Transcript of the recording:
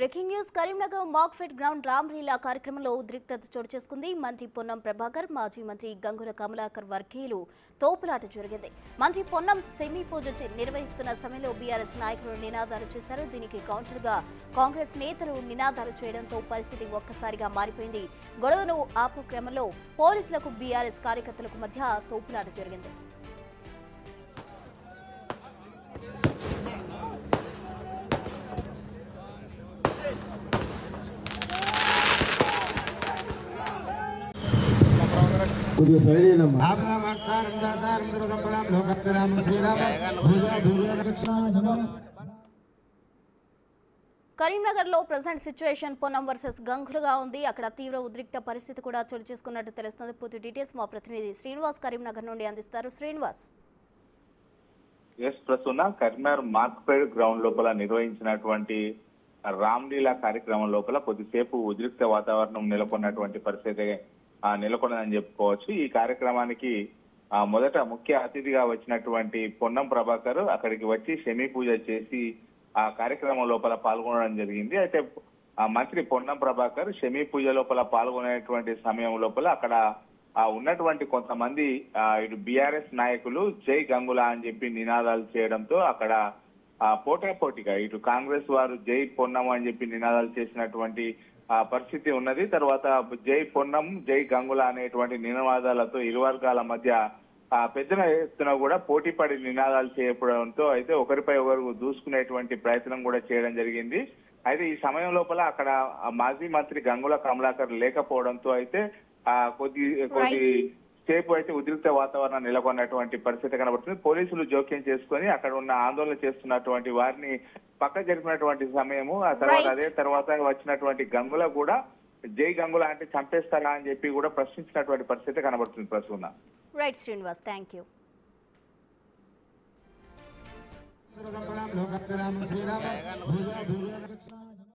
Breaking news Karimnagar Markfed ground Ramlila కార్యక్రమంలో ఉద్రిక్తత చోటు చేసుకుంది. మంత్రి పొన్నం ప్రభాకర్, మాజీ మంత్రి గంగుల కమలాకర్ వర్గీయులు తోపులాట జరిగింది. మంత్రి పొన్నం సెమీ పూజ నిర్వహిస్తున్న సమయంలో బీఆర్ఎస్ నాయకులు నినాదాలు చేశారు. దీనికి కౌంటర్గా కాంగ్రెస్ నేతలు నినాదాలు చేయడంతో పరిస్థితి ఒక్కసారిగా మారిపోయింది. గొడవను ఆపు క్రమంలో పోలీసులకు బీఆర్ఎస్ కార్యకర్తలకు మధ్య తోపులాట జరిగింది. కరీంనగర్ లో ప్రెసెంట్ సిచ్యువేషన్ పొన్నం వర్సెస్ గంగులుగా ఉంది. అక్కడ తీవ్ర ఉద్రిక్త పరిస్థితి కూడా చోటు చేసుకున్నట్టు తెలుస్తుంది. పూర్తి డీటెయిల్స్ మా ప్రతినిధి శ్రీనివాస్ కరీంనగర్ నుండి అందిస్తారు. శ్రీనివాస్. ప్రస్తుతం కరీంనగర్ మార్క్పేడ్ గ్రౌండ్ లోపల నిర్వహించినటువంటి రామ్లీలా కార్యక్రమం లోపల కొద్దిసేపు ఉద్రిక్త వాతావరణం నెలకొన్నటువంటి పరిస్థితి నెలకొన్నదని చెప్పుకోవచ్చు. ఈ కార్యక్రమానికి మొదట ముఖ్య అతిథిగా వచ్చినటువంటి పొన్నం ప్రభాకర్ అక్కడికి వచ్చి శమీ పూజ చేసి ఆ కార్యక్రమం లోపల పాల్గొనడం జరిగింది. అయితే మంత్రి పొన్నం ప్రభాకర్ శమీ పూజ లోపల పాల్గొనేటువంటి సమయం లోపల అక్కడ ఉన్నటువంటి కొంతమంది ఇటు బీఆర్ఎస్ నాయకులు జై గంగుల అని చెప్పి నినాదాలు చేయడంతో అక్కడ పోటాపోటీగా ఇటు కాంగ్రెస్ వారు జై పొన్నం అని చెప్పి నినాదాలు చేసినటువంటి పరిస్థితి ఉన్నది. తర్వాత జై పొన్నం జై గంగుల అనేటువంటి నినాదాలతో ఇరు వర్గాల మధ్య పెద్ద ఎత్తున కూడా పోటీపడి నినాదాలు చేయడంతో అయితే ఒకరిపై ఒకరు దూసుకునేటువంటి ప్రయత్నం కూడా చేయడం జరిగింది. అయితే ఈ సమయం లోపల అక్కడ మాజీ మంత్రి గంగుల కమలాకర్ లేకపోవడంతో అయితే కొద్ది సేపు అయితే ఉద్రిక్త వాతావరణం నెలకొన్నటువంటి పరిస్థితి కనబడుతుంది. పోలీసులు జోక్యం చేసుకుని అక్కడ ఉన్న ఆందోళన చేస్తున్నటువంటి వారిని పక్క జరిపినటువంటి సమయము. ఆ తర్వాత అదే తర్వాత వచ్చినటువంటి గంగుల కూడా జై గంగుల అంటే చంపేస్తారా అని చెప్పి కూడా ప్రశ్నించినటువంటి పరిస్థితి కనబడుతుంది. ప్రస్తుతం రైట్ శ్రీనివాస్, థ్యాంక్ యూ.